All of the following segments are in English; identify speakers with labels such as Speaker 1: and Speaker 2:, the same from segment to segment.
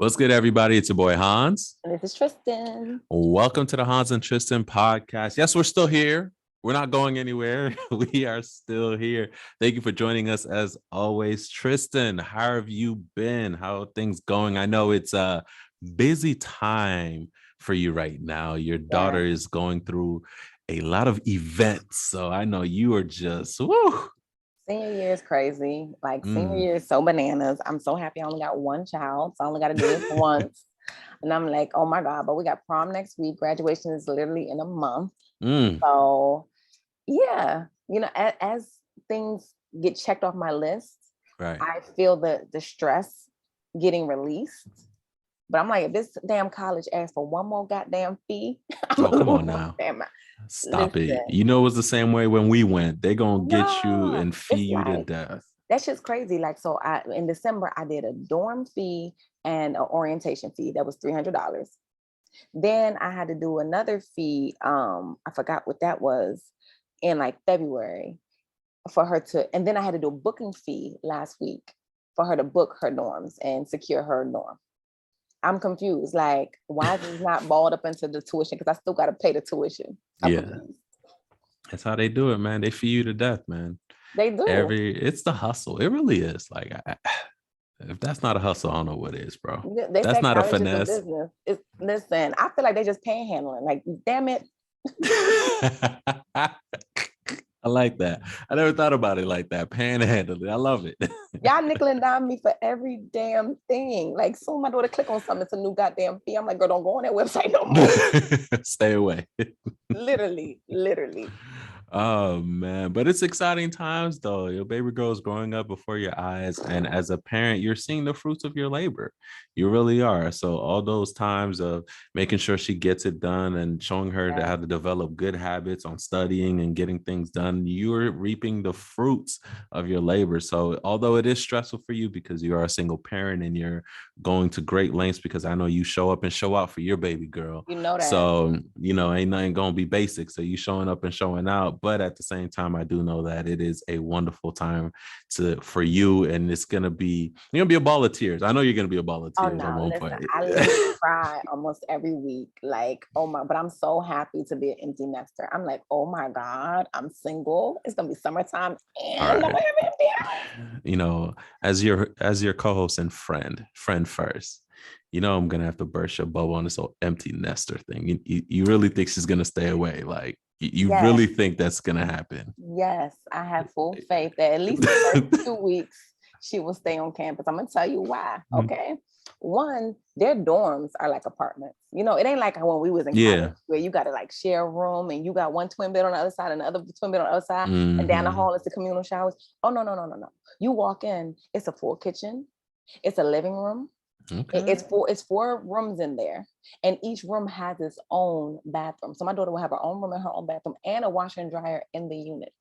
Speaker 1: What's good, everybody? It's your boy Hans.
Speaker 2: And this is Tristan.
Speaker 1: Welcome to the Hans and Tristan podcast. Yes, we're still here. We're not going anywhere. We are still here. Thank you for joining us as always. Tristan, how have you been? How are things going? I know it's a busy time for you right now. Your daughter is going through a lot of events. So I know you are just, woo.
Speaker 2: Senior year is crazy. Senior year is so bananas. I'm so happy I only got one child. So I only got to do this once. And I'm like, oh my God, but we got prom next week. Graduation is literally in a month. So yeah, as things get checked off my list,
Speaker 1: Right.
Speaker 2: I feel the stress getting released. But I'm like, if this damn college asks for one more goddamn fee,
Speaker 1: come on now. Stop it. You know, it was the same way when we went. They're going to get you and feed you to death.
Speaker 2: That's just crazy. In December, I did a dorm fee and an orientation fee. That was $300. Then I had to do another fee. I forgot what that was in February for her to, and then I had to do a booking fee last week for her to book her dorms and secure her dorm. I'm confused. Why is it not balled up into the tuition? Because I still got to pay the tuition.
Speaker 1: That's how they do it, man. They feed you to death, man.
Speaker 2: They do.
Speaker 1: It's the hustle. It really is. If that's not a hustle, I don't know what is, bro. That's not a finesse.
Speaker 2: Listen, I feel like they're just panhandling. Damn it.
Speaker 1: I like that. I never thought about it like that. Panhandling. I love it.
Speaker 2: Y'all nickel and dime me for every damn thing. Soon my daughter click on something, it's a new goddamn fee. I'm like, girl, don't go on that website no more.
Speaker 1: Stay away.
Speaker 2: Literally.
Speaker 1: Oh man, but it's exciting times though. Your baby girl is growing up before your eyes, and as a parent, you're seeing the fruits of your labor. You really are. So all those times of making sure she gets it done and showing her how to develop good habits on studying and getting things done, you're reaping the fruits of your labor. So although it is stressful for you because you are a single parent and you're going to great lengths, because I know you show up and show out for your baby girl.
Speaker 2: You know that.
Speaker 1: So ain't nothing gonna be basic. So you showing up and showing out. But at the same time, I do know that it is a wonderful time for you, and it's you're gonna be a ball of tears. I know you're gonna be a ball of tears at one point.
Speaker 2: I literally cry almost every week. But I'm so happy to be an empty nester. I'm like, oh my God, I'm single. It's gonna be summertime, and I'm
Speaker 1: as your co-host and friend first. I'm gonna have to burst your bubble on this whole empty nester thing. You really think she's gonna stay away? You really think that's gonna happen?
Speaker 2: Yes, I have full faith that at least the first 2 weeks she will stay on campus. I'm gonna tell you why. Okay. One, their dorms are like apartments. It ain't like when we was in college where you gotta share a room and you got one twin bed on the other side and the other twin bed on the other side, and down the hall is the communal showers. Oh no. You walk in, it's a full kitchen, it's a living room. Okay. It's four rooms in there, and each room has its own bathroom. So my daughter will have her own room and her own bathroom, and a washer and dryer in the unit.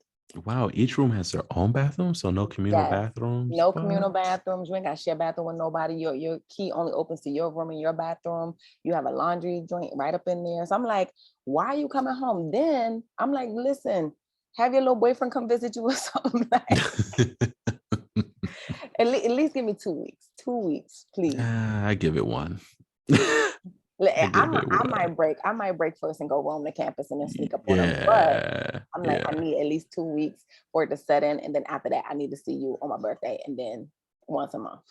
Speaker 1: Wow, each room has their own bathroom, so no communal bathrooms.
Speaker 2: No communal bathrooms. You ain't got to share a bathroom with nobody. Your key only opens to your room and your bathroom. You have a laundry joint right up in there. So I'm like, why are you coming home? Then I'm like, listen, have your little boyfriend come visit you or something. At least give me 2 weeks. 2 weeks, please.
Speaker 1: I give it one.
Speaker 2: I might break first and go roam the campus and then sneak up on them. But I'm like, I need at least 2 weeks for it to set in, and then after that, I need to see you on my birthday, and then once a month.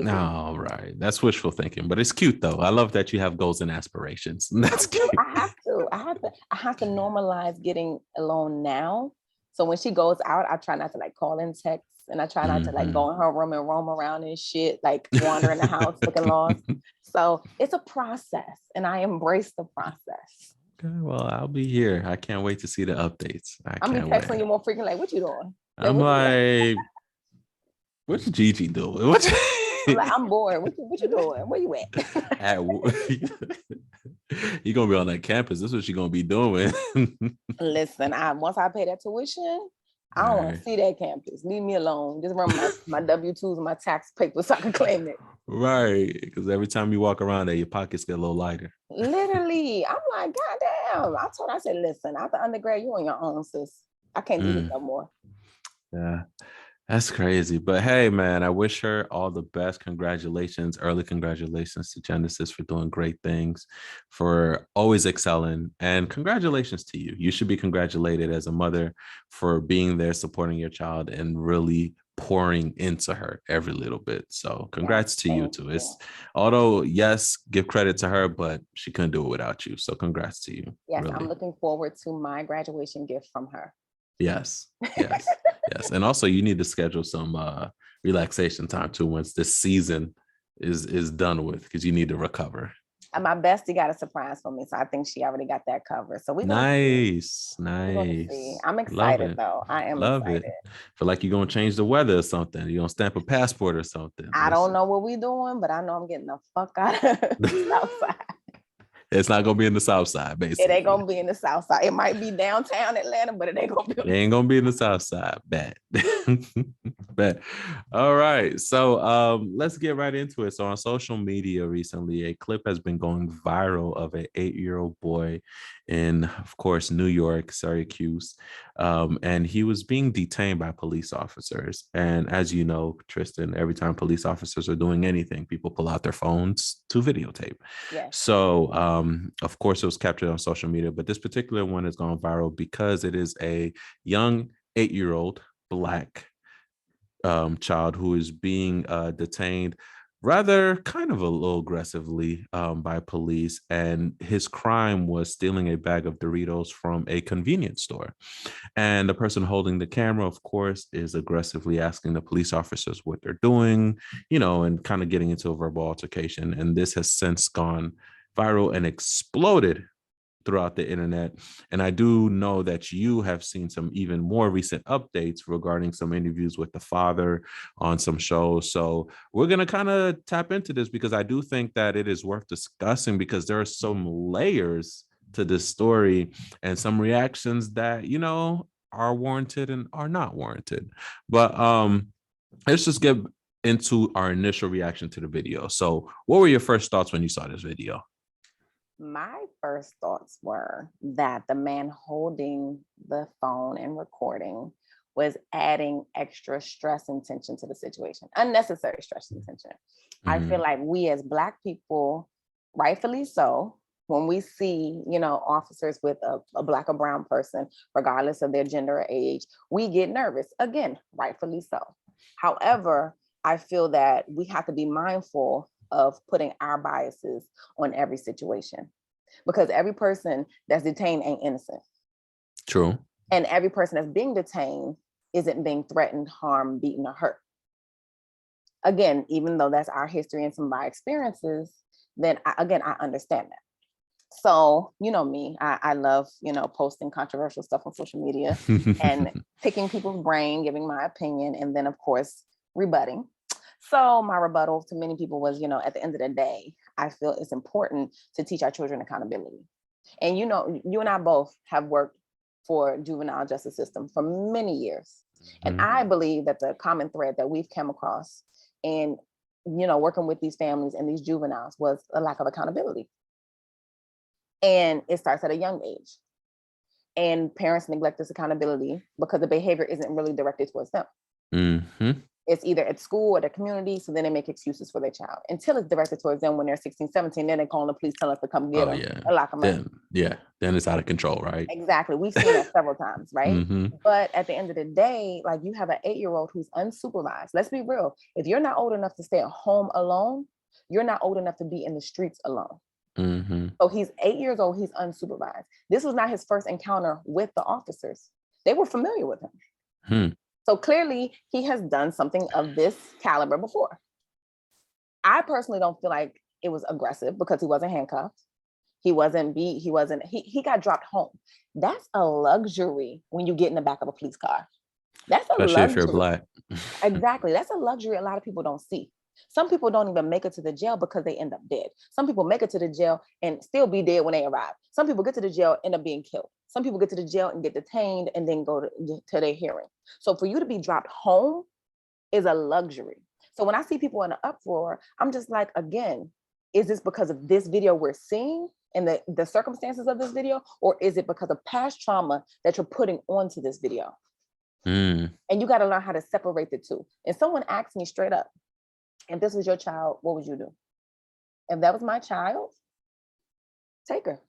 Speaker 1: All right, that's wishful thinking, but it's cute though. I love that you have goals and aspirations. That's cute.
Speaker 2: I have to normalize getting alone now. So when she goes out, I try not to call and text. And I try not to go in her room and roam around and shit, wander in the house looking lost. So it's a process, and I embrace the process.
Speaker 1: Okay, well, I'll be here. I can't wait to see the updates.
Speaker 2: I'm texting you more frequently. What you doing?
Speaker 1: I'm like, what's Gigi doing?
Speaker 2: I'm bored. What you doing? Where you at?
Speaker 1: You're gonna be on that campus. This is what you're gonna be doing.
Speaker 2: Listen, once I pay that tuition, I don't want to see that campus. Leave me alone. Just run my W-2s and my tax papers so I can claim it.
Speaker 1: Right. Because every time you walk around there, your pockets get a little lighter.
Speaker 2: Literally. I'm like, God damn. I said, listen, after undergrad, you on your own, sis. I can't do this no more.
Speaker 1: Yeah. That's crazy. But hey, man, I wish her all the best. Congratulations, early congratulations to Genesis for doing great things, for always excelling. And congratulations to you. You should be congratulated as a mother for being there, supporting your child, and really pouring into her every little bit. So
Speaker 2: Yeah,
Speaker 1: congrats to you
Speaker 2: thank
Speaker 1: too.
Speaker 2: you.
Speaker 1: It's although, yes, give credit to her, but she couldn't do it without you. So congrats to you.
Speaker 2: Yes, I'm
Speaker 1: Really.
Speaker 2: looking forward to my graduation gift from her.
Speaker 1: Yes, yes, yes. And also you need to schedule some relaxation time too once this season is done with because you need to recover.
Speaker 2: And my bestie got a surprise for me, so I think she already got that covered. So we're gonna see.
Speaker 1: Nice,
Speaker 2: We're gonna see.
Speaker 1: nice.
Speaker 2: I'm
Speaker 1: Love
Speaker 2: excited
Speaker 1: it.
Speaker 2: though. I am
Speaker 1: Love it.
Speaker 2: excited.
Speaker 1: Feel like you're gonna change the weather or something. You're gonna stamp a passport or something.
Speaker 2: I don't
Speaker 1: Listen.
Speaker 2: know what we doing, but I know I'm getting the fuck out of the South Side.
Speaker 1: It's not gonna be in the South Side,
Speaker 2: It ain't
Speaker 1: basically.
Speaker 2: gonna be in the South Side. It might be downtown Atlanta, but it ain't gonna be.
Speaker 1: It ain't gonna be in the South Side. Bet. Bet. All right. So let's get right into it. So on social media recently, a clip has been going viral of an 8-year-old boy in, of course, New York, Syracuse. And he was being detained by police officers. And as you know, Tristan, every time police officers are doing anything, people pull out their phones to videotape.
Speaker 2: Yes.
Speaker 1: So, of course, it was captured on social media, but this particular one has gone viral because it is a young 8-year-old Black child who is being detained rather kind of a little aggressively by police. And his crime was stealing a bag of Doritos from a convenience store. And the person holding the camera, of course, is aggressively asking the police officers what they're doing, and kind of getting into a verbal altercation. And this has since gone viral and exploded throughout the internet. And I do know that you have seen some even more recent updates regarding some interviews with the father on some shows. So we're going to kind of tap into this because I do think that it is worth discussing because there are some layers to this story and some reactions that, are warranted and are not warranted. But let's just get into our initial reaction to the video. So what were your first thoughts when you saw this video?
Speaker 2: My first thoughts were that the man holding the phone and recording was adding extra stress and tension to the situation, unnecessary stress and tension. I feel like we as Black people, rightfully so, when we see, officers with a Black or brown person, regardless of their gender or age, we get nervous. Again, rightfully so. However, I feel that we have to be mindful of putting our biases on every situation because every person that's detained ain't innocent.
Speaker 1: True.
Speaker 2: And every person that's being detained isn't being threatened, harmed, beaten, or hurt. Again, even though that's our history and some of our experiences, then I understand that. So, you know me, I love, posting controversial stuff on social media and picking people's brain, giving my opinion, and then of course, rebutting. So my rebuttal to many people was, at the end of the day, I feel it's important to teach our children accountability. And you and I both have worked for juvenile justice system for many years. And I believe that the common thread that we've come across in, working with these families and these juveniles was a lack of accountability. And it starts at a young age. And parents neglect this accountability because the behavior isn't really directed towards them. It's either at school or the community, so then they make excuses for their child until it's directed towards them when they're 16, 17, then they call the police, tell us to come get them and lock them up.
Speaker 1: Then it's out of control, right?
Speaker 2: Exactly. We've seen that several times, right? But at the end of the day, like you have an 8-year-old who's unsupervised. Let's be real. If you're not old enough to stay at home alone, you're not old enough to be in the streets alone. So he's 8 years old, he's unsupervised. This was not his first encounter with the officers. They were familiar with him. So clearly he has done something of this caliber before. I personally don't feel like it was aggressive because he wasn't handcuffed. He wasn't beat. He got dropped home. That's a luxury when you get in the back of a police car. That's a
Speaker 1: Especially
Speaker 2: luxury.
Speaker 1: if you're Black.
Speaker 2: Exactly. That's a luxury a lot of people don't see. Some people don't even make it to the jail because they end up dead. Some people make it to the jail and still be dead when they arrive. Some people get to the jail, end up being killed. Some people get to the jail and get detained and then go to their hearing. So for you to be dropped home is a luxury. So when I see people in an uproar, I'm just like, again, is this because of this video we're seeing and the circumstances of this video? Or is it because of past trauma that you're putting onto this video?
Speaker 1: Mm.
Speaker 2: And you got to learn how to separate the two. And someone asked me straight up, if this was your child, what would you do? If that was my child, take her.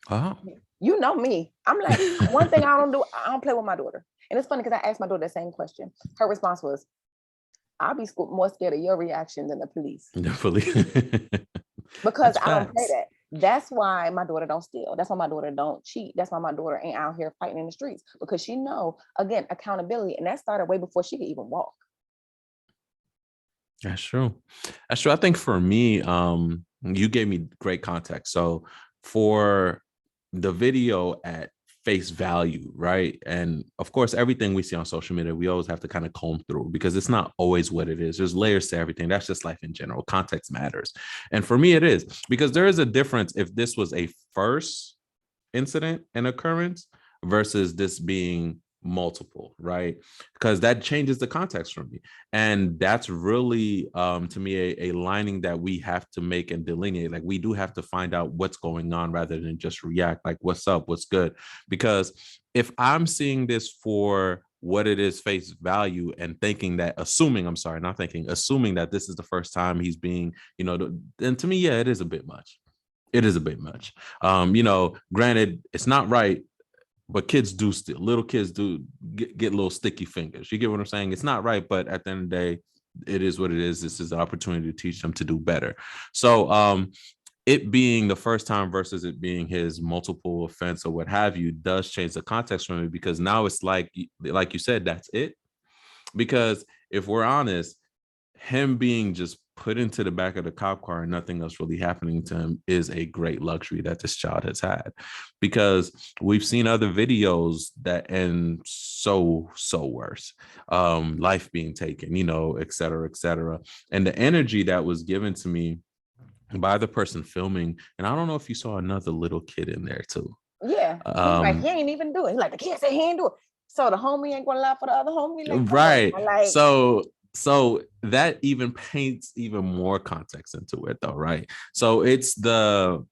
Speaker 1: Oh.
Speaker 2: You know me. I'm like, one thing I don't play with my daughter. And it's funny because I asked my daughter the same question. Her response was, I'll be more scared of your reaction than the police. Because I don't play that. That's why my daughter don't steal. That's why my daughter don't cheat. That's why my daughter ain't out here fighting in the streets, because she know, again, accountability. And that started way before she could even walk.
Speaker 1: That's true. That's true. I think for me, you gave me great context. So for the video at face value, right? And of course, everything we see on social media, we always have to kind of comb through because it's not always what it is. There's layers to everything. That's just life in general. Context matters. And for me, it is, because there is a difference if this was a first incident and occurrence versus this being multiple, right? Because that changes the context for me. And that's really to me a lining that we have to make and delineate. Like, we do have to find out what's going on rather than just react like, what's up, what's good? Because if I'm seeing this for what it is face value and thinking that, assuming that this is the first time he's being, then to me, yeah, it is a bit much. It is a bit much. Granted, it's not right, but kids do steal. Little kids do get little sticky fingers. You get what I'm saying? It's not right, but at the end of the day, it is what it is. This is an opportunity to teach them to do better. So it being the first time versus it being his multiple offense or what have you does change the context for me, because now it's like you said, that's it. Because if we're honest, him being just put into the back of the cop car and nothing else really happening to him is a great luxury that this child has had, because we've seen other videos that end so worse, life being taken, et cetera, and the energy that was given to me by the person filming. And I don't know if you saw another little kid in there too.
Speaker 2: Yeah, he's like, he ain't even do it. He's like, the kid said he ain't do it, so the homie ain't gonna lie for the other homie, like,
Speaker 1: right?
Speaker 2: Like,
Speaker 1: so that even paints even more context into it, though, right? So it's the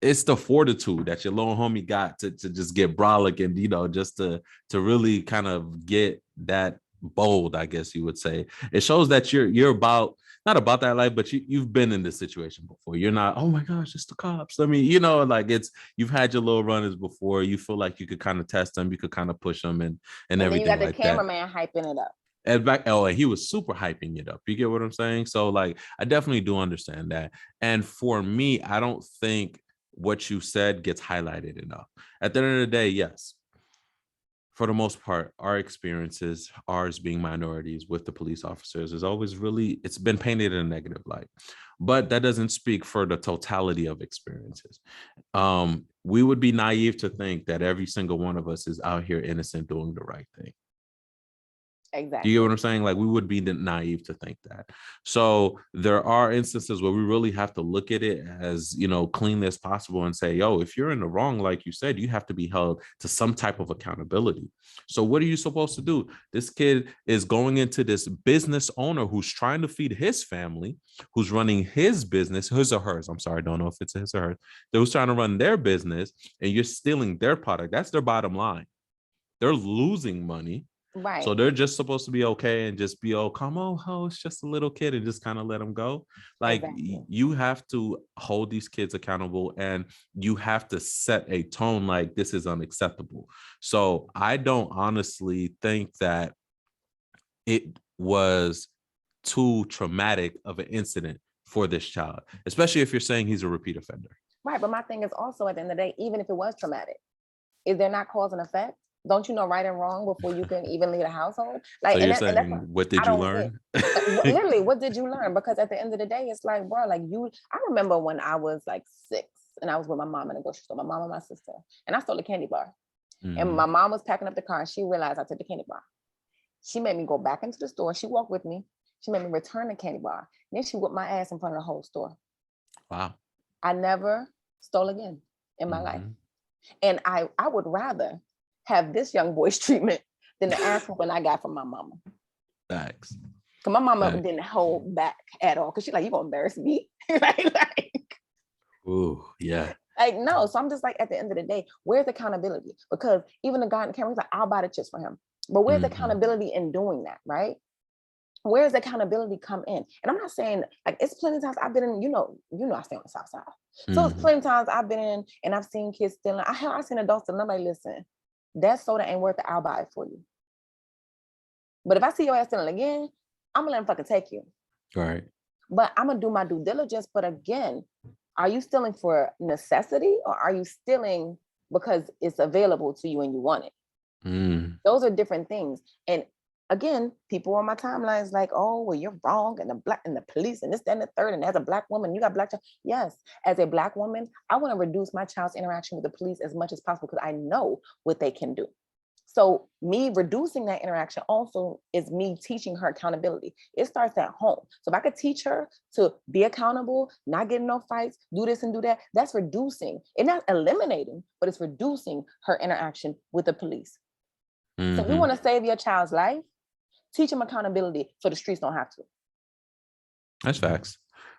Speaker 1: fortitude that your little homie got to just get brolic and just to really kind of get that bold, I guess you would say. It shows that you're about, not about that life, but you've been in this situation before. You're not, oh my gosh, it's the cops. I mean, like, you've had your little runners before. You feel like you could kind of test them, you could kind of push them and everything. Then you got
Speaker 2: the cameraman hyping it up.
Speaker 1: And he was super hyping it up. You get what I'm saying? So, like, I definitely do understand that. And for me, I don't think what you said gets highlighted enough. At the end of the day, yes, for the most part, our experiences, ours being minorities with the police officers, is always it's been painted in a negative light. But that doesn't speak for the totality of experiences. We would be naive to think that every single one of us is out here innocent doing the right thing.
Speaker 2: Exactly.
Speaker 1: You get what I'm saying? Like, we would be naive to think that. So there are instances where we really have to look at it as, clean as possible and say, yo, if you're in the wrong, like you said, you have to be held to some type of accountability. So what are you supposed to do? This kid is going into this business owner who's trying to feed his family, who's running his business, his or hers. I'm sorry, I don't know if it's his or hers. They was trying to run their business, and you're stealing their product. That's their bottom line. They're losing money.
Speaker 2: Right.
Speaker 1: So they're just supposed to be okay and just be, oh, come on, it's just a little kid, and just kind of let them go. Like, exactly. You have to hold these kids accountable, and you have to set a tone like, this is unacceptable. So I don't honestly think that it was too traumatic of an incident for this child, especially if you're saying he's a repeat offender.
Speaker 2: Right. But my thing is also, at the end of the day, even if it was traumatic, is there not cause and effect? Don't you know right and wrong before you can even lead a household? Like,
Speaker 1: so you're saying, what did you learn?
Speaker 2: Literally, what did you learn? Because at the end of the day, it's like, bro, like, I remember when I was like 6 and I was with my mom in the grocery store, my mom and my sister, and I stole a candy bar. Mm-hmm. And my mom was packing up the car, and she realized I took the candy bar. She made me go back into the store. She walked with me. She made me return the candy bar. And then she whipped my ass in front of the whole store.
Speaker 1: Wow.
Speaker 2: I never stole again in my life. And I would rather have this young boy's treatment than the ass when I got from my mama.
Speaker 1: Thanks.
Speaker 2: Because my mama didn't hold back at all. Because she's like, you gonna embarrass me? like,
Speaker 1: ooh, yeah.
Speaker 2: Like, no. So I'm just like, at the end of the day, where's accountability? Because even the guy in the camera, he's like, I'll buy the chips for him. But where's accountability in doing that, right? Where's accountability come in? And I'm not saying, like, it's plenty of times I've been in, I stay on the South Side. So it's plenty of times I've been in and I've seen kids stealing. I've seen adults stealing. I'm like, listen, that soda ain't worth it. I'll buy it for you. But if I see your ass stealing again, I'm gonna let him fucking take you.
Speaker 1: Right.
Speaker 2: But I'm gonna do my due diligence. But again, are you stealing for necessity or are you stealing because it's available to you and you want it? Those are different things. And again, people on my timelines like, oh, well, you're wrong, and the police and this, that, and the third. And as a Black woman, you got Black child. Yes, as a Black woman, I want to reduce my child's interaction with the police as much as possible because I know what they can do. So me reducing that interaction also is me teaching her accountability. It starts at home. So if I could teach her to be accountable, not get in no fights, do this and do that, that's reducing. It's not eliminating, but it's reducing her interaction with the police. So if you want to save your child's life, teach them accountability so the streets don't have to.
Speaker 1: That's facts.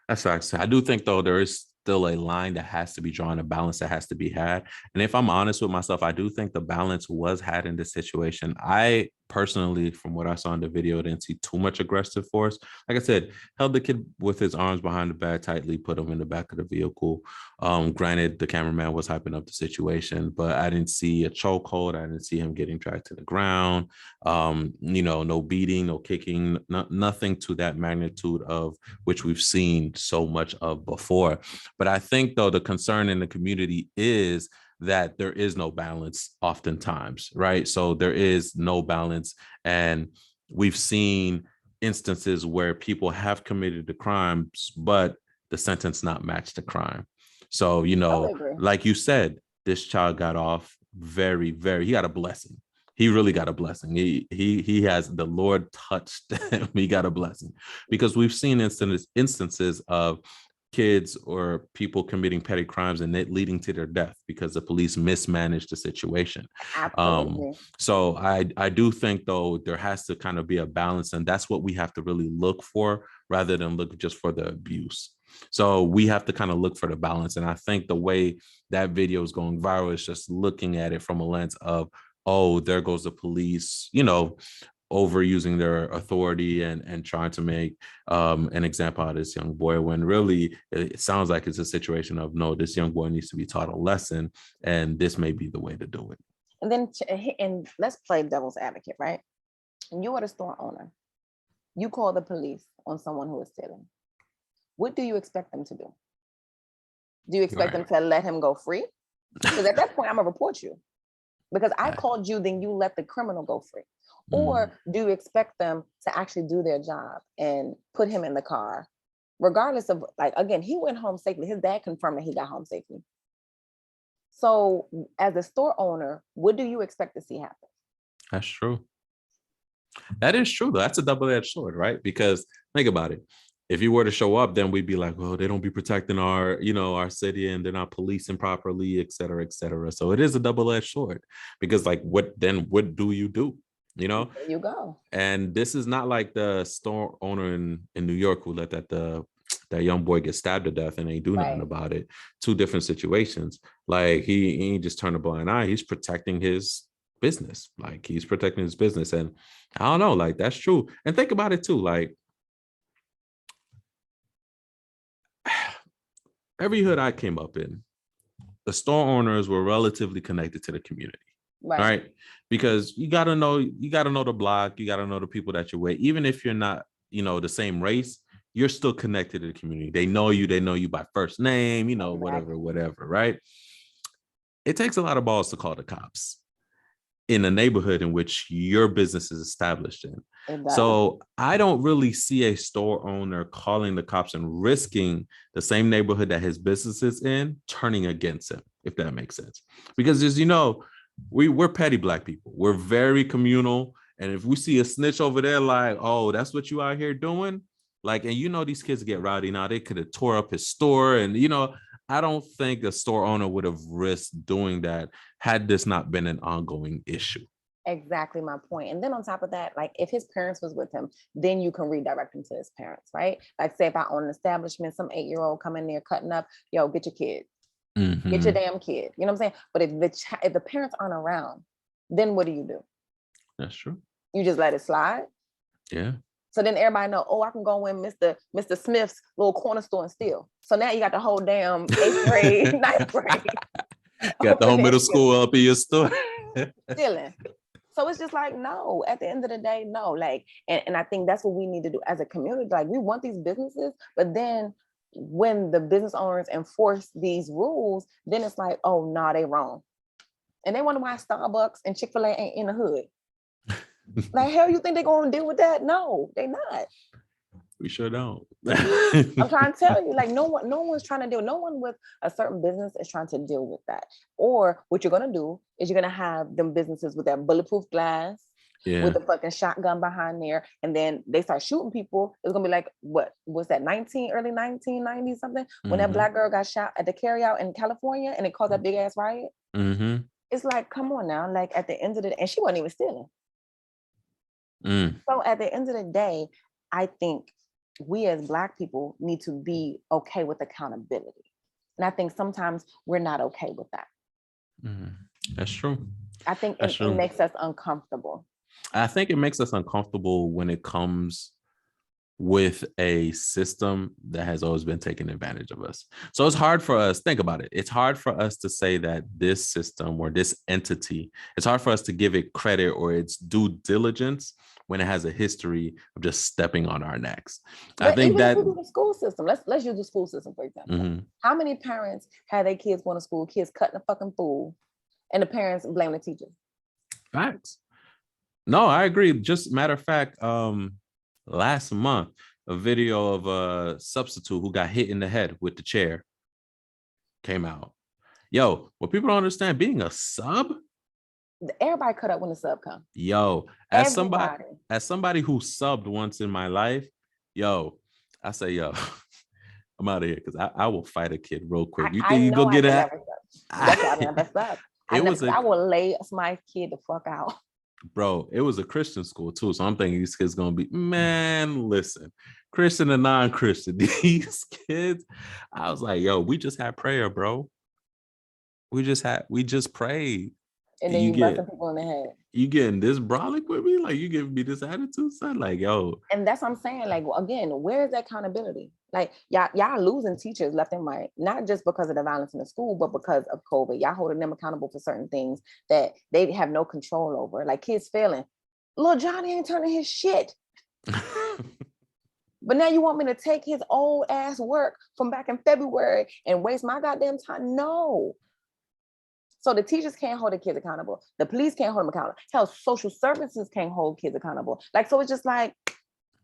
Speaker 1: That's facts. I do think, though, there is still a line that has to be drawn, a balance that has to be had. And if I'm honest with myself, I do think the balance was had in this situation. I personally, from what I saw in the video, didn't see too much aggressive force. Like I said, held the kid with his arms behind the back tightly, put him in the back of the vehicle. Granted, the cameraman was hyping up the situation, but I didn't see a chokehold. I didn't see him getting dragged to the ground. No beating, no kicking, nothing to that magnitude of which we've seen so much of before. But I think, though, the concern in the community is that there is no balance oftentimes, right? So there is no balance. And we've seen instances where people have committed the crimes, but the sentence not match the crime. So, like you said, this child got off he got a blessing. He really got a blessing. He has, the Lord touched him. He got a blessing, because we've seen instances of kids or people committing petty crimes and it leading to their death because the police mismanaged the situation.
Speaker 2: Absolutely.
Speaker 1: So I do think, though, there has to kind of be a balance, and that's what we have to really look for rather than look just for the abuse. So we have to kind of look for the balance. And I think the way that video is going viral is just looking at it from a lens of, oh, there goes the police, overusing their authority and trying to make an example out of this young boy, when really it sounds like it's a situation of, no, this young boy needs to be taught a lesson, and this may be the way to do it.
Speaker 2: And let's play devil's advocate, right? And you are the store owner. You call the police on someone who is stealing. What do you expect them to do? Do you expect them to let him go free? Because at that point, I'm gonna report you. Because I called you, then you let the criminal go free. Or do you expect them to actually do their job and put him in the car, regardless of, like, again, he went home safely. His dad confirmed that he got home safely. So as a store owner, what do you expect to see happen?
Speaker 1: That's true. That is true. That's a double-edged sword, right? Because think about it. If you were to show up, then we'd be like, well, they don't be protecting our city, and they're not policing properly, et cetera, et cetera. So it is a double-edged sword, because, like, what do you do?
Speaker 2: There you go.
Speaker 1: And this is not like the store owner in New York who let that young boy get stabbed to death and ain't do nothing about it. Two different situations. Like, he just turned a blind eye. He's protecting his business. Like, he's protecting his business. And I don't know, like, that's true. And think about it too. Like, every hood I came up in, the store owners were relatively connected to the community. Right. Because you gotta know the block, you gotta know the people that you're with. Even if you're not, the same race, you're still connected to the community. They know you by first name, whatever, right? It takes a lot of balls to call the cops in a neighborhood in which your business is established in. So I don't really see a store owner calling the cops and risking the same neighborhood that his business is in turning against him, if that makes sense. Because, as you know, we're petty Black people. We're very communal. And if we see a snitch over there, like, oh, that's what you out here doing? Like, and these kids get rowdy now. They could have tore up his store. And, I don't think a store owner would have risked doing that had this not been an ongoing issue.
Speaker 2: Exactly my point. And then on top of that, like, if his parents was with him, then you can redirect him to his parents, right? Like, say if I own an establishment, some 8-year-old come in there cutting up, yo, get your kid. Get your damn kid. You know what I'm saying? But if the parents aren't around, then what do?
Speaker 1: That's true.
Speaker 2: You just let it slide.
Speaker 1: Yeah.
Speaker 2: So then everybody know, oh, I can go in Mr. Smith's little corner store and steal. So now you got the whole damn 8th grade, 9th grade.
Speaker 1: Got the whole middle school up in your store.
Speaker 2: Stealing. So it's just like, no, at the end of the day, no. Like, and I think that's what we need to do as a community. Like, we want these businesses, but then when the business owners enforce these rules, then it's like, oh, nah, they wrong. And they wonder why Starbucks and Chick-fil-A ain't in the hood. Like, hell, you think they're going to deal with that? No, they not.
Speaker 1: We sure don't.
Speaker 2: I'm trying to tell you, like, no one's trying to deal. No one with a certain business is trying to deal with that. Or what you're going to do is you're going to have them businesses with that bulletproof glass, with the fucking shotgun behind there, and then they start shooting people. It's gonna be like, what was that, early 1990s something, when that black girl got shot at the carryout in California and it caused that big ass riot. It's like, come on now, like, at the end of the day, and she wasn't even stealing. So at the end of the day, I think we as Black people need to be okay with accountability, and I think sometimes we're not okay with that.
Speaker 1: That's true.
Speaker 2: I think it makes us uncomfortable.
Speaker 1: I think it makes us uncomfortable when it comes with a system that has always been taking advantage of us. So it's hard for us, think about it. It's hard for us to say that this system or this entity, it's hard for us to give it credit or its due diligence when it has a history of just stepping on our necks.
Speaker 2: But I think that the school system, let's use the school system, for example. How many parents have their kids going to school, kids cutting a fucking fool, and the parents blame the teachers?
Speaker 1: Facts. No, I agree. Just matter of fact, last month, a video of a substitute who got hit in the head with the chair came out. Yo, what people don't understand, being a sub,
Speaker 2: everybody cut up when the sub comes.
Speaker 1: Yo, as somebody who subbed once in my life, yo, I say, yo, I'm out of here because I will fight a kid real quick. You think you go get that?
Speaker 2: That's why I never subbed. I will lay my kid the fuck out.
Speaker 1: Bro, it was a Christian school too. So I'm thinking these kids gonna be, man, listen, Christian and non-Christian, these kids, I was like, yo, we just had prayer, bro. We just prayed.
Speaker 2: And then you busting people in the head.
Speaker 1: You getting this brolic with me? Like, you giving me this attitude, son? Like, yo.
Speaker 2: And that's what I'm saying. Like, again, where is that accountability? Like, y'all losing teachers left and right, not just because of the violence in the school, but because of COVID. Y'all holding them accountable for certain things that they have no control over. Like, kids failing. Little Johnny ain't turning his shit. But now you want me to take his old ass work from back in February and waste my goddamn time? No. So the teachers can't hold the kids accountable. The police can't hold them accountable. Hell, social services can't hold kids accountable. Like, so it's just like,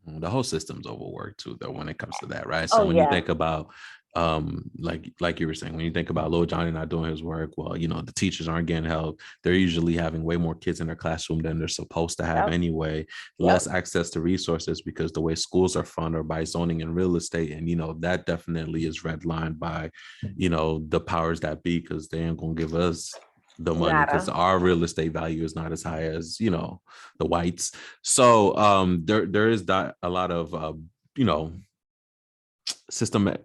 Speaker 1: the whole system's overworked too, though, when it comes to that, right? So you think about, like you were saying, when you think about Lil Johnny not doing his work, well, you know, the teachers aren't getting help. They're usually having way more kids in their classroom than they're supposed to have anyway. Less access to resources because the way schools are funded by zoning and real estate, and you know that definitely is redlined by, you know, the powers that be, because they ain't gonna give us the money because our real estate value is not as high as, you know, the whites. So there is that a lot of you know, systemic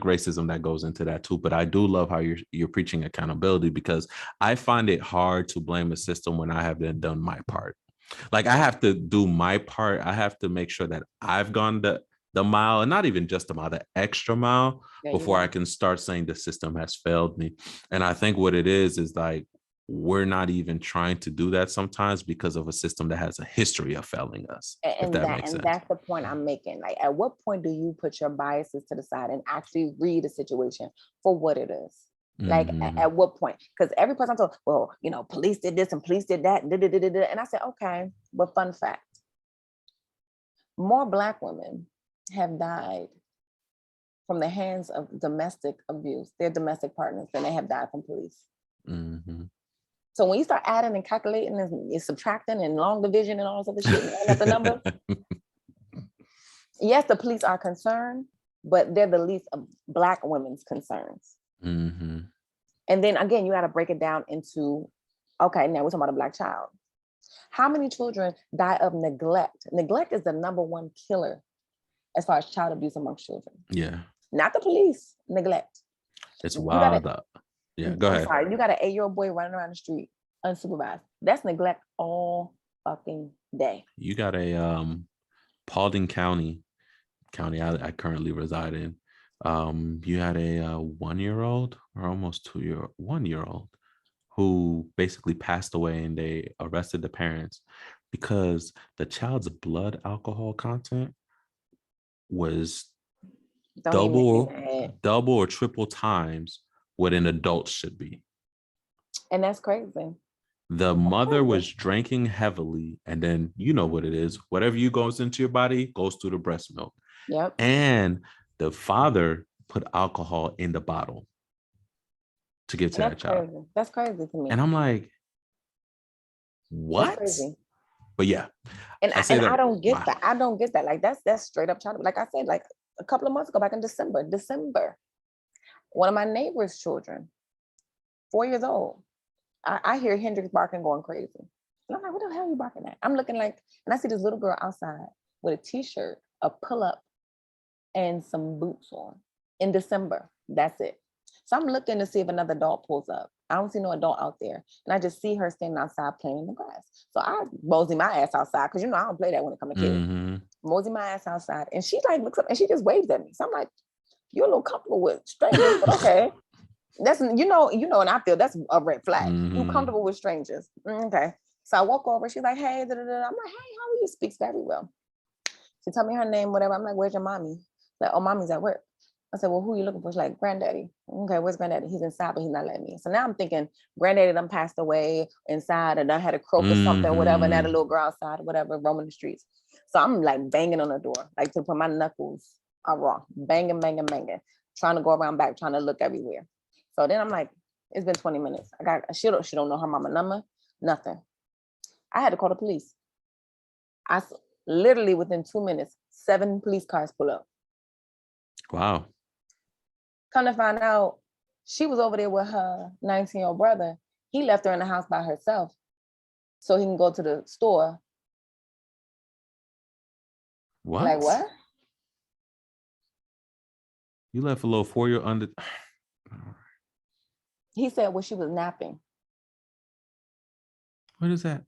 Speaker 1: racism that goes into that too. But I do love how you're preaching accountability, because I find it hard to blame a system when I haven't done my part. Like, I have to do my part. I have to make sure that I've gone the mile, and not even just the mile, the extra mile, before I can start saying the system has failed me. And I think what it is like, we're not even trying to do that sometimes because of a system that has a history of failing us.
Speaker 2: And that's the point I'm making. Like, at what point do you put your biases to the side and actually read a situation for what it is? Like, at what point? Because every person I told, well, you know, police did this and police did that. And I said, okay, but fun fact, more Black women have died from the hands of domestic abuse, their domestic partners, than they have died from police. So when you start adding and calculating and subtracting and long division and all this other shit, and add up the number, yes, the police are concerned, but they're the least of Black women's concerns. And then again, you got to break it down into, okay, now we're talking about a Black child. How many children die of neglect? Neglect is the number one killer as far as child abuse amongst children.
Speaker 1: Yeah.
Speaker 2: Not the police, neglect.
Speaker 1: It's wild. Yeah, go
Speaker 2: I'm
Speaker 1: ahead.
Speaker 2: sorry. You got an 8-year-old boy running around the street unsupervised. That's neglect all fucking day.
Speaker 1: You got a Paulding County I currently reside in. You had a 1-year-old or almost 1-year-old who basically passed away, and they arrested the parents because the child's blood alcohol content was
Speaker 2: Don't even make me mad.
Speaker 1: double or triple times what an adult should be.
Speaker 2: And that's crazy.
Speaker 1: The mother was drinking heavily, and then you know what it is. Whatever you goes into your body goes through the breast milk.
Speaker 2: Yep.
Speaker 1: And the father put alcohol in the bottle to give to that child.
Speaker 2: Crazy. That's crazy to me.
Speaker 1: And I'm like, what? But yeah.
Speaker 2: And I don't get that. I don't get that. Like that's straight up child. Like I said, like a couple of months ago, back in December, one of my neighbor's children, 4 years old, I hear Hendrix barking, going crazy. And I'm like, what the hell are you barking at? I'm looking like, and I see this little girl outside with a t-shirt, a pull-up, and some boots on in December. That's it. So I'm looking to see if another adult pulls up. I don't see no adult out there. And I just see her standing outside playing in the grass. So I mosey my ass outside, because you know I don't play that when it comes to kids.
Speaker 1: Mm-hmm.
Speaker 2: Mosey my ass outside. And she like looks up and she just waves at me. So I'm like, you're a little comfortable with strangers, but okay. That's you know, and I feel that's a red flag.
Speaker 1: Mm-hmm.
Speaker 2: You comfortable with strangers. Okay. So I walk over, she's like, hey, I'm like, hey, how are you? Speaks very well. She told me her name, whatever. I'm like, where's your mommy? Like, oh, mommy's at work. I said, well, who are you looking for? She's like, granddaddy. Okay, where's granddaddy? He's inside, but he's not letting me. So now I'm thinking granddaddy done passed away inside, and I had a croak or something, whatever, and had a little girl outside, whatever, roaming the streets. So I'm like banging on the door, like to put my knuckles are raw, banging, trying to go around back, trying to look everywhere. So then I'm like, it's been 20 minutes. She don't know her mama number, nothing. I had to call the police. I literally within 2 minutes, 7 police cars pull up.
Speaker 1: Wow.
Speaker 2: Come to find out, she was over there with her 19-year-old brother. He left her in the house by herself so he can go to the store.
Speaker 1: What?
Speaker 2: Like what?
Speaker 1: You left a little 4-year under.
Speaker 2: He said, well, she was napping.
Speaker 1: What is that?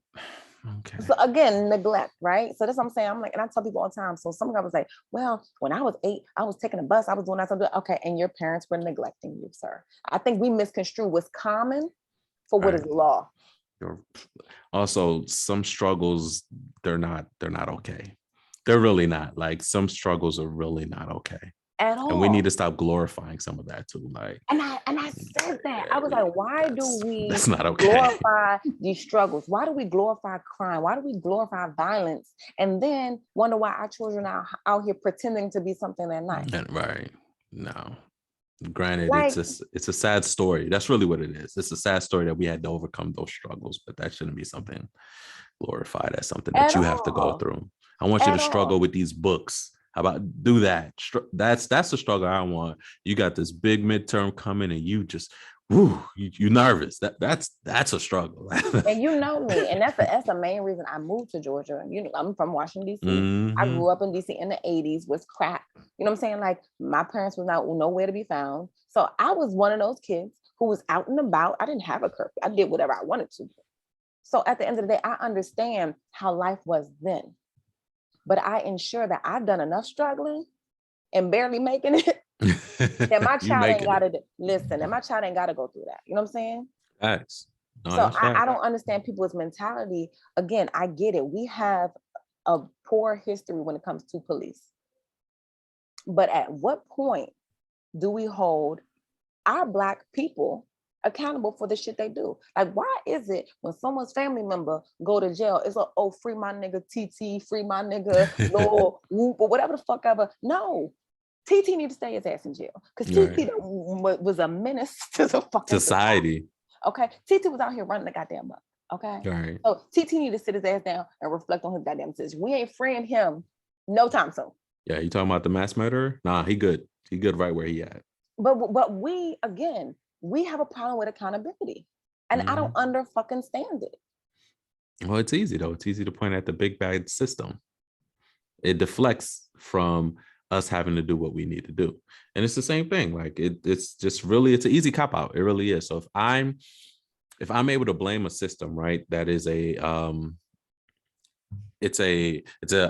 Speaker 1: Okay.
Speaker 2: So again, neglect, right? So that's what I'm saying. I'm like, and I tell people all the time. So some guy was like, well, when I was 8, I was taking a bus, I was doing that. Okay, and your parents were neglecting you, sir. I think we misconstrue what's common for what is law.
Speaker 1: Also, some struggles, they're not okay. They're really not. Like some struggles are really not okay. At all. And we need to stop glorifying some of that too. Like,
Speaker 2: and I said that. I was like, why do we
Speaker 1: that's not okay.
Speaker 2: glorify these struggles? Why do we glorify crime? Why do we glorify violence? And then wonder why our children are out here pretending to be something they're not.
Speaker 1: Right. No. Granted, like, it's a sad story. That's really what it is. It's a sad story that we had to overcome those struggles, but that shouldn't be something glorified as something that you have to go through. I want you to struggle with these books. How about do that? That's the struggle I want. You got this big midterm coming, and you just, you nervous. That's a struggle.
Speaker 2: And you know me, and that's the main reason I moved to Georgia. You know, I'm from Washington D.C.
Speaker 1: Mm-hmm.
Speaker 2: I grew up in D.C. in the '80s. Was crap. You know what I'm saying? Like my parents was nowhere to be found. So I was one of those kids who was out and about. I didn't have a curfew. I did whatever I wanted to. So at the end of the day, I understand how life was then. But I ensure that I've done enough struggling and barely making it that my child ain't got to listen, and my child ain't got to go through that. You know what I'm saying?
Speaker 1: Facts. No,
Speaker 2: so I don't understand people's mentality. Again, I get it. We have a poor history when it comes to police. But at what point do we hold our Black people accountable for the shit they do? Like, why is it when someone's family member go to jail, it's like, oh, free my nigga TT, free my nigga Lord Whoop, or whatever the fuck ever? No, TT need to stay his ass in jail because TT was a menace to the fucking
Speaker 1: society.
Speaker 2: Okay, TT was out here running the goddamn up. Okay,
Speaker 1: right.
Speaker 2: So TT need to sit his ass down and reflect on his goddamn decision. We ain't freeing him no time soon.
Speaker 1: Yeah, you talking about the mass murderer? Nah, he good. He good right where he at.
Speaker 2: But we have a problem with accountability, and I don't fucking stand it.
Speaker 1: Well, it's easy though. It's easy to point at the big bad system. It deflects from us having to do what we need to do. And it's the same thing. Like it's just really, it's an easy cop out. It really is. So if I'm able to blame a system, right, that is it's a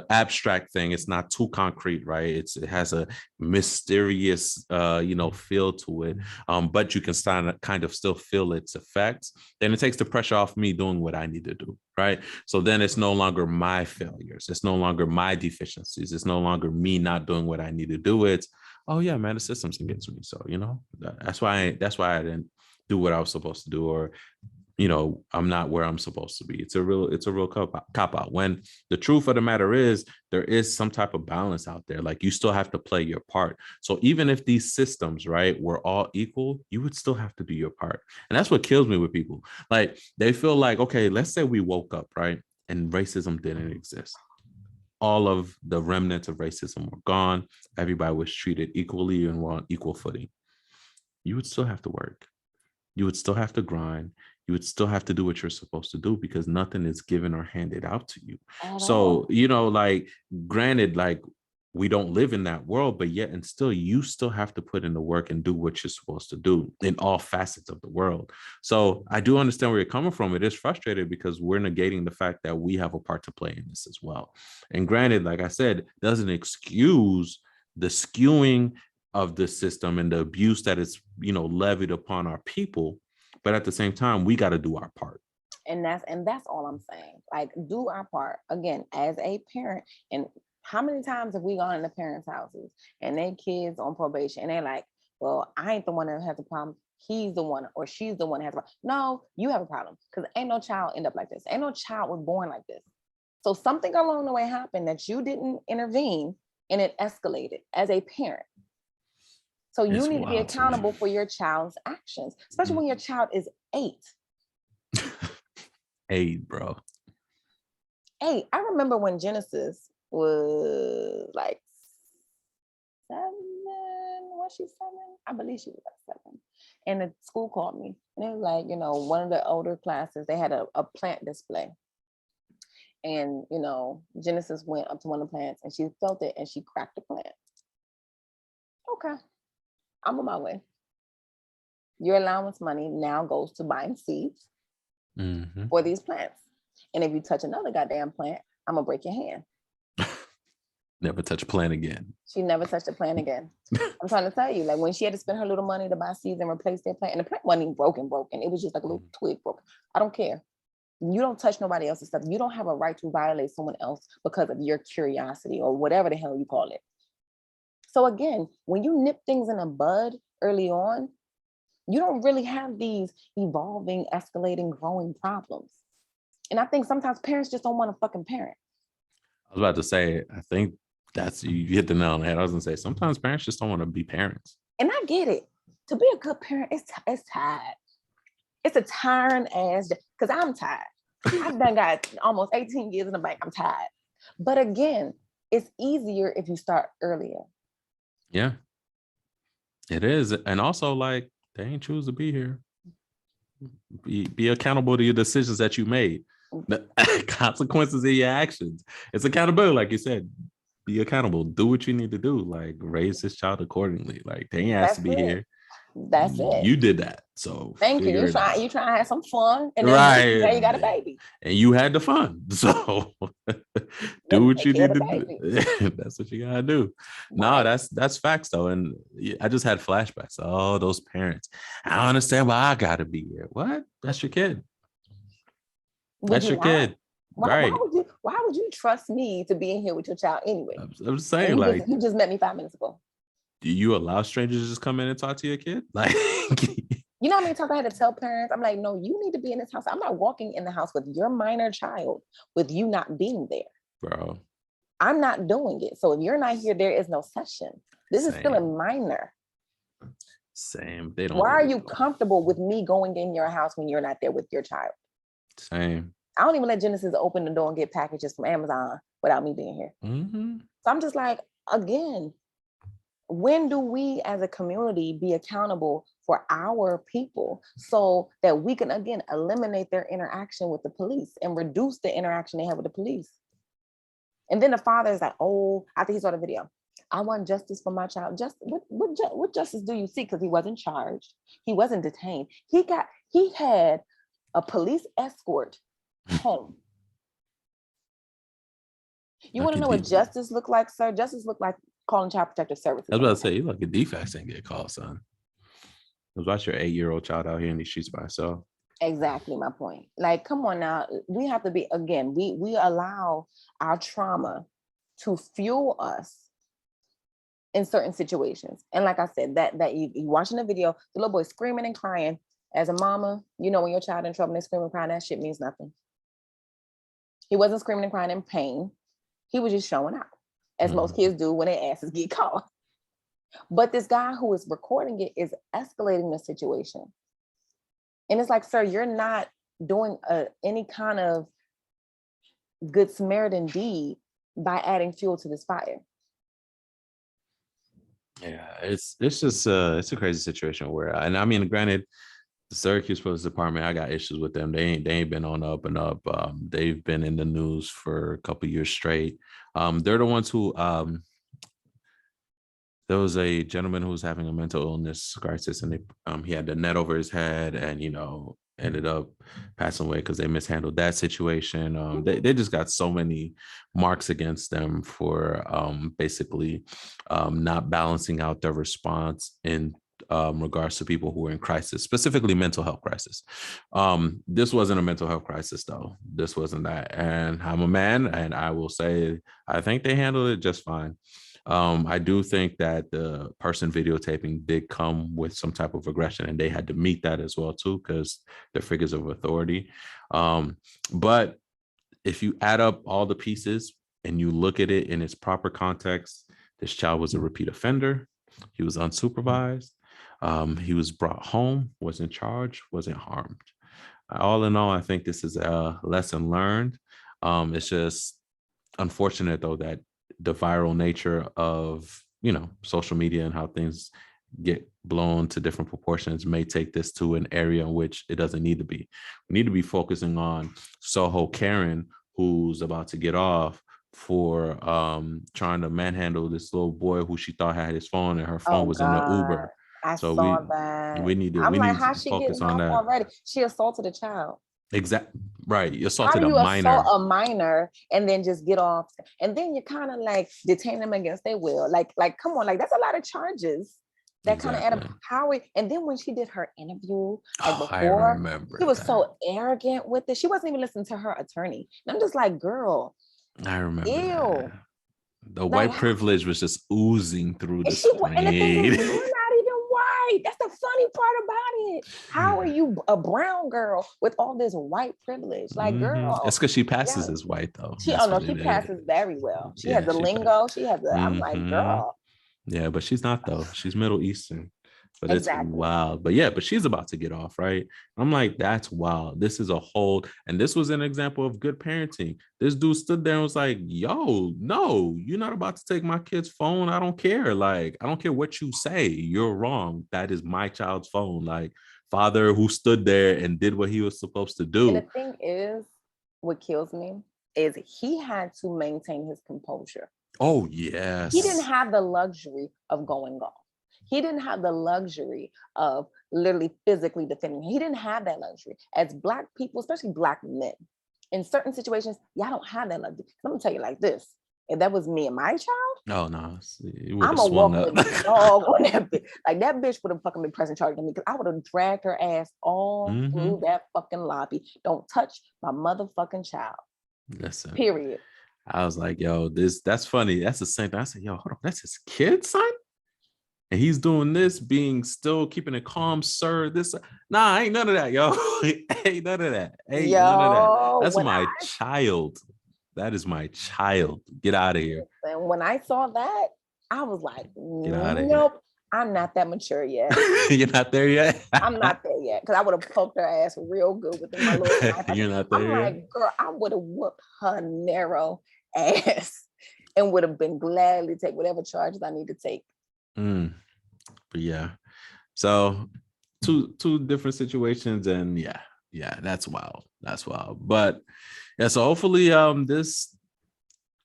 Speaker 1: abstract thing. It's not too concrete, right? It has a mysterious feel to it, but you can kind of still feel its effects. Then it takes the pressure off me doing what I need to do, right? So then it's no longer my failures, it's no longer my deficiencies, it's no longer me not doing what I need to do. It's, oh yeah, man, the system's against me. So that's why I didn't do what I was supposed to do, or I'm not where I'm supposed to be. It's a real cop out, when the truth of the matter is there is some type of balance out there. Like, you still have to play your part. So even if these systems, right, were all equal, you would still have to do your part. And that's what kills me with people. Like, they feel like, okay, let's say we woke up, right, and racism didn't exist. All of the remnants of racism were gone. Everybody was treated equally and were on equal footing. You would still have to work. You would still have to grind. You would still have to do what you're supposed to do, because nothing is given or handed out to you. So, like, granted, like, we don't live in that world, but yet and still, you still have to put in the work and do what you're supposed to do in all facets of the world. So I do understand where you're coming from. It is frustrating because we're negating the fact that we have a part to play in this as well. And granted, like I said, doesn't excuse the skewing of the system and the abuse that is, levied upon our people. But at the same time, we got to do our part.
Speaker 2: And that's all I'm saying. Like, do our part again as a parent. And how many times have we gone into parents' houses and their kids on probation and they're like, well, I ain't the one that has a problem. He's the one, or she's the one that has a problem. No, you have a problem, because ain't no child end up like this. Ain't no child was born like this. So something along the way happened that you didn't intervene, and it escalated as a parent. So you need to be accountable for your child's actions, especially when your child is 8.
Speaker 1: 8, bro.
Speaker 2: 8. I remember when Genesis was like 7. Was she 7? I believe she was like 7. And the school called me, and it was like, one of the older classes, they had a plant display. And, Genesis went up to one of the plants and she felt it and she cracked the plant. Okay, I'm on my way. Your allowance money now goes to buying seeds for these plants. And if you touch another goddamn plant, I'm gonna break your hand.
Speaker 1: Never touch a plant again.
Speaker 2: She never touched a plant again. I'm trying to tell you, like, when she had to spend her little money to buy seeds and replace their plant, and the plant wasn't even broken. It was just like a little twig broken. I don't care. You don't touch nobody else's stuff. You don't have a right to violate someone else because of your curiosity or whatever the hell you call it. So again, when you nip things in the bud early on, you don't really have these evolving, escalating, growing problems. And I think sometimes parents just don't want to fucking parent.
Speaker 1: I was about to say, I think you hit the nail on the head. I was gonna say, sometimes parents just don't want to be parents.
Speaker 2: And I get it. To be a good parent, it's tired. It's a tiring ass, because I'm tired. I've done got almost 18 years in the bank. I'm tired. But again, it's easier if you start earlier.
Speaker 1: Yeah, it is. And also, like, they ain't choose to be here. Be accountable to your decisions that you made. The consequences of your actions. It's accountability, like you said. Be accountable. Do what you need to do. Like, raise this child accordingly. Like, they ain't asked to be here.
Speaker 2: That's it.
Speaker 1: You did that. So
Speaker 2: thank you. You trying to have some fun, and then
Speaker 1: right.
Speaker 2: Now you got a baby,
Speaker 1: and you had the fun. So do what you need to do. That's what you gotta do. Right. No, that's facts though. And I just had flashbacks. Oh, those parents. I don't understand why I gotta be here. What? That's your kid. That's your kid. Right.
Speaker 2: Why would you trust me to be in here with your child anyway?
Speaker 1: I'm just saying, like,
Speaker 2: you just met me 5 minutes ago.
Speaker 1: Do you allow strangers to just come in and talk to your kid? Like,
Speaker 2: you know how many times I had to tell parents, I'm like, no, you need to be in this house. I'm not walking in the house with your minor child with you not being there.
Speaker 1: Bro.
Speaker 2: I'm not doing it. So if you're not here, there is no session. This is still a minor.
Speaker 1: Same. They don't.
Speaker 2: Why are you comfortable with me going in your house when you're not there with your child?
Speaker 1: Same.
Speaker 2: I don't even let Genesis open the door and get packages from Amazon without me being here. So I'm just like, again, when do we as a community be accountable for our people so that we can, again, eliminate their interaction with the police and reduce the interaction they have with the police? And then the father is like, oh, I think he saw the video. I want justice for my child. Just what justice do you see? Because he wasn't charged, he wasn't detained. He had a police escort home. You want to know what justice look like, sir? Justice look like calling Child Protective Services.
Speaker 1: I was about to say, you like a defects and get called, son. Watch your 8-year-old child out here in these streets by herself.
Speaker 2: Exactly my point. Like, come on now. We have to be, again, we allow our trauma to fuel us in certain situations. And like I said, that you watching the video, the little boy screaming and crying. As a mama, you know, when your child in trouble and they screaming and crying, that shit means nothing. He wasn't screaming and crying in pain. He was just showing out, as most kids do when their asses get caught. But this guy who is recording it is escalating the situation. And it's like, sir, you're not doing any kind of good Samaritan deed by adding fuel to this fire.
Speaker 1: Yeah, it's just it's a crazy situation where, and I mean, granted, the Syracuse Police Department, I got issues with them. They ain't been on the up and up. They've been in the news for a couple of years straight. They're the ones who there was a gentleman who was having a mental illness crisis, and he had the net over his head, and ended up passing away because they mishandled that situation. They just got so many marks against them for basically not balancing out their response in regards to people who are in crisis, specifically mental health crisis. This wasn't a mental health crisis, though. This wasn't that. And I'm a man, and I will say I think they handled it just fine. I do think that the person videotaping did come with some type of aggression, and they had to meet that as well too, because they're figures of authority. But if you add up all the pieces and you look at it in its proper context, this child was a repeat offender. He was unsupervised. He was brought home, wasn't charged, wasn't harmed. All in all, I think this is a lesson learned. It's just unfortunate, though, that the viral nature of social media and how things get blown to different proportions may take this to an area in which it doesn't need to be. We need to be focusing on Soho Karen, who's about to get off for trying to manhandle this little boy who she thought had his phone, and her phone was in the Uber.
Speaker 2: I saw that.
Speaker 1: We need to
Speaker 2: I'm like, how
Speaker 1: to
Speaker 2: she
Speaker 1: focus
Speaker 2: getting
Speaker 1: on
Speaker 2: off
Speaker 1: that.
Speaker 2: already? She assaulted a child.
Speaker 1: Exactly. Right. You
Speaker 2: How
Speaker 1: assaulted
Speaker 2: do you
Speaker 1: a minor.
Speaker 2: assault a minor and then just get off? And then you kind of like detain them against their will. Like, come on, like that's a lot of charges. That kind of add up. And then when she did her interview, like before,
Speaker 1: I remember
Speaker 2: she was so arrogant with it. She wasn't even listening to her attorney. And I'm just like, girl.
Speaker 1: I remember.
Speaker 2: Ew.
Speaker 1: That. The white privilege was just oozing through the screen.
Speaker 2: And the thing is, you're not even white. That's the funny part about it. How are you a brown girl with all this white privilege? Like, girl.
Speaker 1: It's because she passes as white, though.
Speaker 2: She passes very well. She has the lingo. She has the, I'm like, girl.
Speaker 1: Yeah, but she's not, though. She's Middle Eastern. But it's wild. But she's about to get off, right? I'm like, that's wild. This is a whole, and this was an example of good parenting. This dude stood there and was like, yo, no, you're not about to take my kid's phone. I don't care. Like, I don't care what you say. You're wrong. That is my child's phone. Like, father who stood there and did what he was supposed to do.
Speaker 2: And the thing is, what kills me is he had to maintain his composure.
Speaker 1: Oh, yes.
Speaker 2: He didn't have the luxury of going off. He didn't have the luxury of literally physically defending. He didn't have that luxury. As Black people, especially Black men, in certain situations, y'all don't have that luxury. I'm gonna tell you like this: if that was me and my child,
Speaker 1: oh no,
Speaker 2: I'm a walking dog on that bitch. Like that bitch would have fucking been pressing charges on me because I would have dragged her ass all through that fucking lobby. Don't touch my motherfucking child.
Speaker 1: Listen.
Speaker 2: Period.
Speaker 1: I was like, yo, that's funny. That's the same thing. I said, yo, hold on, that's his kid, son? And he's doing this, keeping it calm, sir. Ain't none of that, yo. Ain't none of that. Ain't none of that. That's my child. That is my child. Get out of here.
Speaker 2: And when I saw that, I was like,
Speaker 1: get out of
Speaker 2: nope, here. I'm not that mature yet.
Speaker 1: You're not there yet?
Speaker 2: I'm not there yet. Because I would have poked her ass real good with my little knife.
Speaker 1: You're not there
Speaker 2: I'm like, girl, I would have whooped her narrow ass and would have been gladly take whatever charges I need to take.
Speaker 1: But yeah, so two different situations, and yeah, that's wild. But yeah, so hopefully this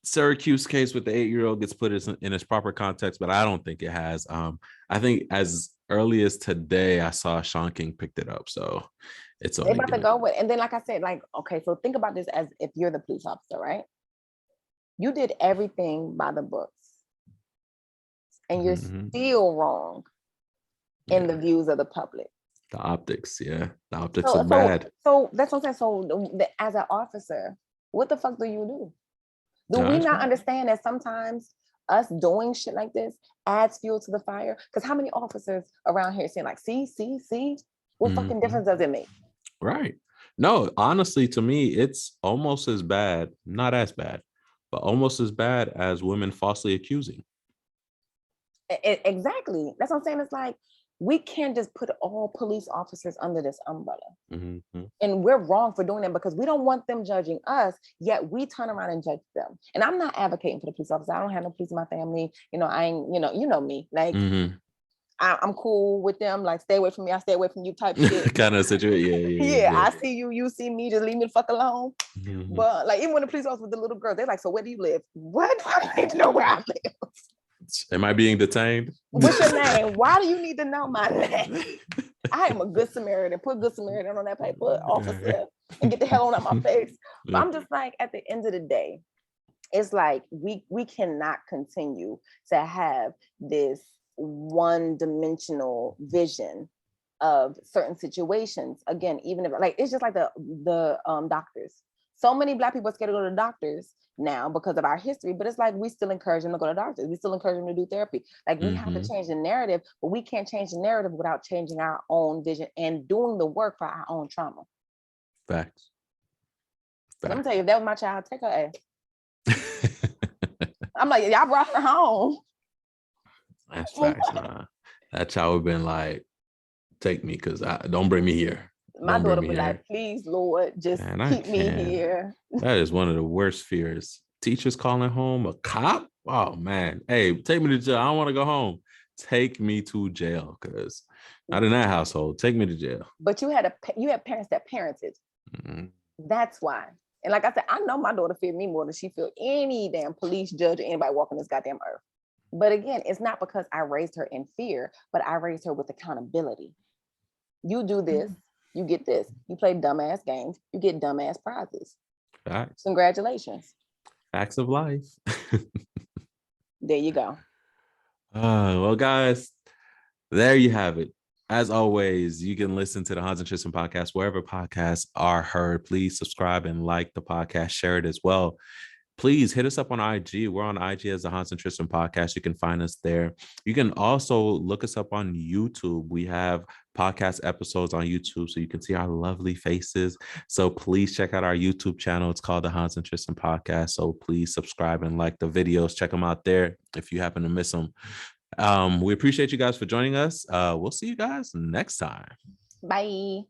Speaker 1: Syracuse case with the 8-year-old gets put in its proper context, but I don't think it has. I think as early as today, I saw Sean King picked it up, so it's
Speaker 2: They
Speaker 1: only
Speaker 2: about to go with, and then like I said, like, okay, so think about this as if you're the police officer, right? You did everything by the books, and you're still wrong in the views of the public.
Speaker 1: The optics, yeah, the optics are bad.
Speaker 2: So that's what I'm saying. So as an officer, what the fuck do you do? Do we not understand that sometimes us doing shit like this adds fuel to the fire? Because how many officers around here saying like, see, what fucking difference does it make?
Speaker 1: Right. No, honestly, to me, it's almost as bad, not as bad, but almost as bad as women falsely accusing.
Speaker 2: Exactly. That's what I'm saying. It's like, we can't just put all police officers under this umbrella. And we're wrong for doing that because we don't want them judging us, yet we turn around and judge them. And I'm not advocating for the police officers. I don't have no police in my family. You know, I ain't, you know me. Like, I'm cool with them. Like, stay away from me, I stay away from you type shit.
Speaker 1: Kind of situation.
Speaker 2: Yeah, I see you, you see me, just leave me the fuck alone. But like, even when the police officers with the little girl, they're like, so where do you live? What? I need to know where I live.
Speaker 1: Am I being detained?
Speaker 2: What's your name? Why do you need to know my name? I am a good Samaritan. Put good Samaritan on that paper, officer, and get the hell on out my face. But I'm just like, at the end of the day, it's like we cannot continue to have this one-dimensional vision of certain situations. Again, even if like it's just like the doctors. So many Black people are scared to go to the doctors now because of our history, but it's like we still encourage them to go to doctors. We still encourage them to do therapy. Like we have to change the narrative, but we can't change the narrative without changing our own vision and doing the work for our own trauma.
Speaker 1: Facts.
Speaker 2: I'm gonna tell you, if that was my child, take her ass. I'm like, y'all brought her home.
Speaker 1: That's facts, nah. That child would have been like, take me, because don't bring me here.
Speaker 2: My daughter would be like, please, Lord, just keep me here.
Speaker 1: That is one of the worst fears. Teachers calling home, a cop? Oh, man. Hey, take me to jail. I don't want to go home. Take me to jail, because not in that household. Take me to jail.
Speaker 2: But you had parents that parented. That's why. And like I said, I know my daughter feared me more than she feared any damn police, judge, or anybody walking this goddamn earth. But again, it's not because I raised her in fear, but I raised her with accountability. You do this, you get this. You play dumbass games, you get dumbass prizes.
Speaker 1: Facts.
Speaker 2: Congratulations.
Speaker 1: Facts of life.
Speaker 2: There you go.
Speaker 1: Well, guys, there you have it. As always, you can listen to the Hans and Tristan podcast wherever podcasts are heard. Please subscribe and like the podcast, share it as well. Please hit us up on IG. We're on IG as the Hans and Tristan podcast. You can find us there. You can also look us up on YouTube. We have podcast episodes on YouTube, so you can see our lovely faces. So please check out our YouTube channel. It's called the Hans and Tristan podcast. So please subscribe and like the videos. Check them out there if you happen to miss them. We appreciate you guys for joining us. We'll see you guys next time.
Speaker 2: Bye.